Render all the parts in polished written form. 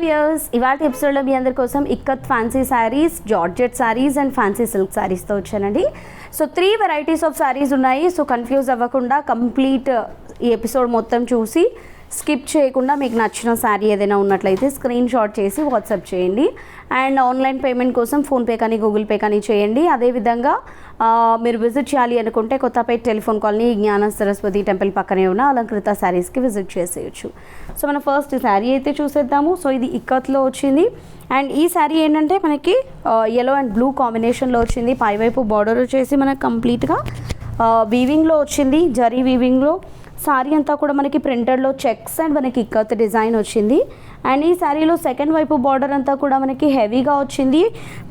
Viewers, ఇవాళ ఎపిసోడ్లో మీ అందరి కోసం ikat fancy saris, georgette saris and fancy silk శారీస్తో వచ్చానండి. సో 3 వెరైటీస్ ఆఫ్ శారీస్ ఉన్నాయి. సో కన్ఫ్యూజ్ అవ్వకుండా కంప్లీట్ ఈ ఎపిసోడ్ మొత్తం చూసి స్కిప్ చేయకుండా మీకు నచ్చిన శారీ ఏదైనా ఉన్నట్లయితే స్క్రీన్ షాట్ చేసి వాట్సాప్ చేయండి. అండ్ ఆన్లైన్ పేమెంట్ కోసం ఫోన్పే కానీ గూగుల్ పే కానీ చేయండి. అదేవిధంగా మీరు విజిట్ చేయాలి అనుకుంటే కొత్తపేట టెలిఫోన్ కాలనీ జ్ఞాన సరస్వతి టెంపుల్ పక్కనే ఉన్న అలంకృత శారీస్కి విజిట్ చేసేయచ్చు. సో మనం ఫస్ట్ శారీ అయితే చూసేద్దాము. సో ఇది ఇక్కత్లో వచ్చింది. అండ్ ఈ శారీ ఏంటంటే మనకి yellow అండ్ బ్లూ కాంబినేషన్లో వచ్చింది. పైవైపు బార్డర్ వచ్చేసి మనకి కంప్లీట్గా వీవింగ్లో వచ్చింది, జరీ వీవింగ్లో. శారీ అంతా కూడా మనకి ప్రింటెడ్లో చెక్స్ అండ్ మనకి ఇక్కత్ డిజైన్ వచ్చింది. అండ్ ఈ శారీలో సెకండ్ వైపు బార్డర్ అంతా కూడా మనకి హెవీగా వచ్చింది.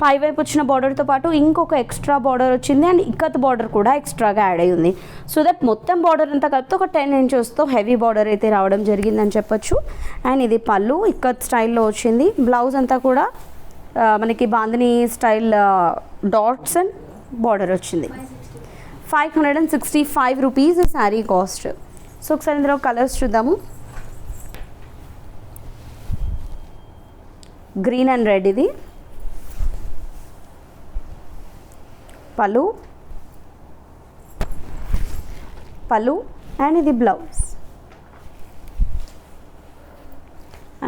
పై వైపు వచ్చిన బార్డర్తో పాటు ఇంకొక ఎక్స్ట్రా బార్డర్ వచ్చింది అండ్ ఇక్కత్ బార్డర్ కూడా ఎక్స్ట్రాగా యాడ్ అయ్యి ఉంది. సో దట్ మొత్తం బార్డర్ అంతా కలిపితే ఒక 10 ఇంచెస్తో హెవీ బార్డర్ అయితే రావడం జరిగిందని చెప్పొచ్చు. అండ్ ఇది పళ్ళు ఇక్కత్ స్టైల్లో వచ్చింది. బ్లౌజ్ అంతా కూడా మనకి bandhani style dots and border వచ్చింది. 565 రూపీస్ శారీ కాస్ట్. సో ఒకసారి ఇందులో కలర్స్ చూద్దాము. గ్రీన్ అండ్ రెడ్, ఇది పళ్ళు అండ్ ఇది బ్లౌజ్.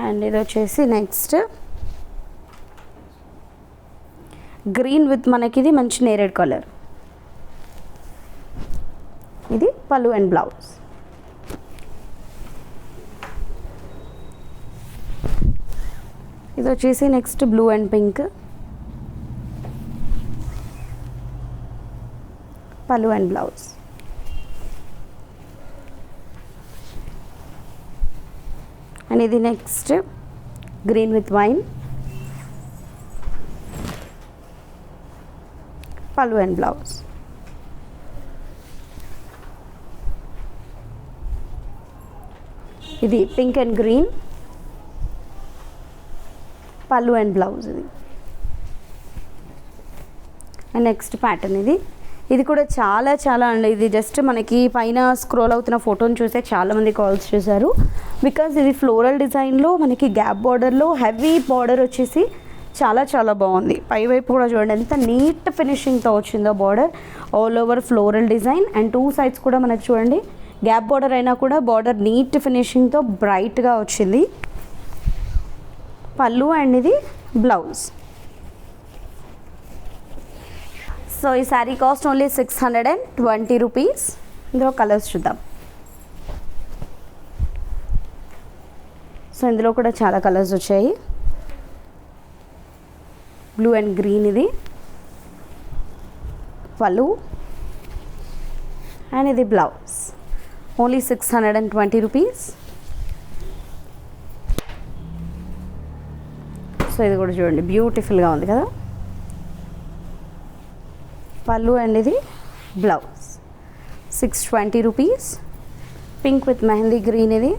అండ్ ఇది వచ్చేసి నెక్స్ట్ గ్రీన్ విత్ మనకి ఇది మంచి నేరేడ్ కలర్. ఇది పళ్ళు అండ్ బ్లౌజ్. ఇది వచ్చేసి నెక్స్ట్ బ్లూ అండ్ పింక్, పళ్ళు అండ్ బ్లౌజ్. అండ్ ఇది నెక్స్ట్ గ్రీన్ విత్ వైన్, పళ్ళు అండ్ బ్లౌజ్. ఇది పింక్ అండ్ గ్రీన్, పళ్ళు అండ్ బ్లౌజ్. ఇది అండ్ నెక్స్ట్ ప్యాటర్న్ ఇది కూడా చాలా అండి. ఇది జస్ట్ మనకి పైన స్క్రోల్ అవుతున్న ఫోటోని చూసే చాలామంది కాల్స్ చేశారు. బికాజ్ ఇది ఫ్లోరల్ డిజైన్లో మనకి గ్యాప్ బార్డర్లో హెవీ బార్డర్ వచ్చేసి చాలా బాగుంది. పైవైపు కూడా చూడండి ఎంత నీట్ ఫినిషింగ్తో వచ్చిందో border. All over floral design and 2 sides కూడా మనకి చూడండి గ్యాప్ బార్డర్ అయినా కూడా బార్డర్ నీట్ ఫినిషింగ్తో బ్రైట్గా వచ్చింది. పళ్ళు అండ్ ఇది బ్లౌజ్. సో ఈ శారీ కాస్ట్ ఓన్లీ 620 రూపీస్. ఇందులో కలర్స్ చూద్దాం. సో ఇందులో కూడా చాలా కలర్స్ వచ్చాయి. బ్లూ అండ్ గ్రీన్, ఇది పళ్ళు అండ్ ఇది బ్లౌజ్. Only 620 rupees. సో ఇది కూడా చూడండి బ్యూటిఫుల్గా ఉంది కదా. పళ్ళు అండ్ ఇది blouse. 620 rupees. Pink with mehndi green, ఇది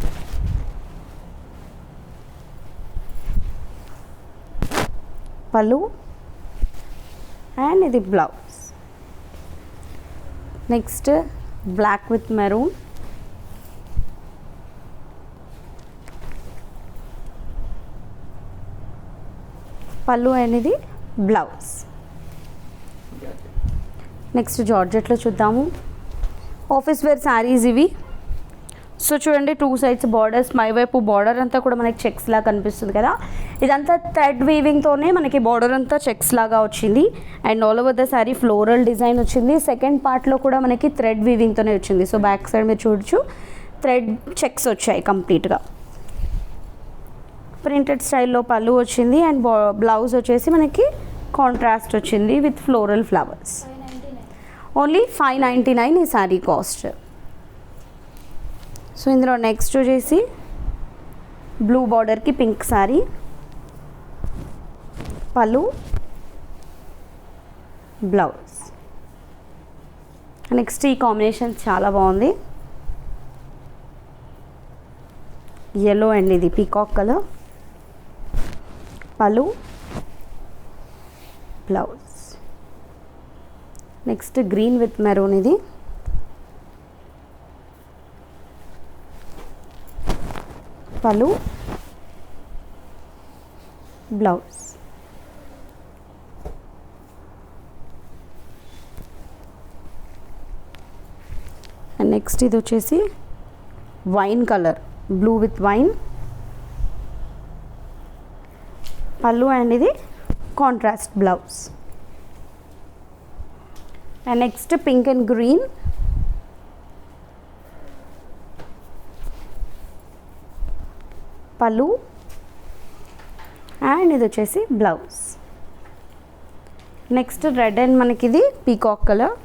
పళ్ళు అండ్ ఇది blouse. Next black with maroon, pallu అనేది బ్లౌజ్. నెక్స్ట్ జార్జెట్లో చూద్దాము. ఆఫీస్ వేర్ శారీస్ ఇవి. సో చూడండి 2 సైడ్స్ బార్డర్స్, వైపు బార్డర్ అంతా కూడా మనకి చెక్స్ లాగా కనిపిస్తుంది కదా. ఇదంతా థ్రెడ్ వీవింగ్తోనే మనకి బార్డర్ అంతా చెక్స్ లాగా వచ్చింది. And all over the sari floral design వచ్చింది. సెకండ్ పార్ట్లో కూడా మనకి థ్రెడ్ వీవింగ్తోనే వచ్చింది. సో బ్యాక్ సైడ్ మీరు చూడొచ్చు థ్రెడ్ చెక్స్ వచ్చాయి కంప్లీట్గా. ప్రింటెడ్ స్టైల్లో పళ్ళు వచ్చింది అండ్ బ్లౌజ్ వచ్చేసి మనకి కాంట్రాస్ట్ వచ్చింది విత్ ఫ్లోరల్ ఫ్లవర్స్. ఓన్లీ 599 ఈ శారీ కాస్ట్. సో ఇందులో నెక్స్ట్ వచ్చేసి బ్లూ బార్డర్కి పింక్ శారీ, పళ్ళు బ్లౌజ్. నెక్స్ట్ ఈ కాంబినేషన్ చాలా బాగుంది. yellow అండ్ ఇది పీకాక్ కలర్, పళ్ళు blouse. Next green with maroon, ఇది పళ్ళు బ్లౌజ్. అండ్ నెక్స్ట్ ఇది వచ్చేసి wine colour, blue with wine పళ్ళు అండ్ ఇది contrast blouse. And next pink and green, పళ్ళు అండ్ ఇది వచ్చేసి బ్లౌజ్. నెక్స్ట్ రెడ్ అండ్ మనకి ఇది పీకాక్ కలర్,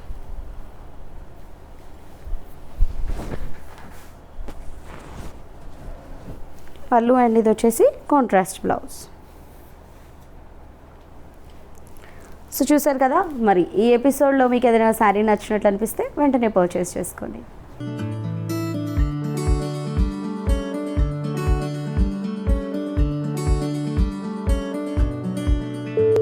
పళ్ళు అండ్ ఇది వచ్చేసి కాంట్రాస్ట్ బ్లౌజ్. సో చూసారు కదా, మరి ఈ ఎపిసోడ్లో మీకు ఏదైనా శారీ నచ్చినట్లు అనిపిస్తే వెంటనే పర్చేస్ చేసుకోండి.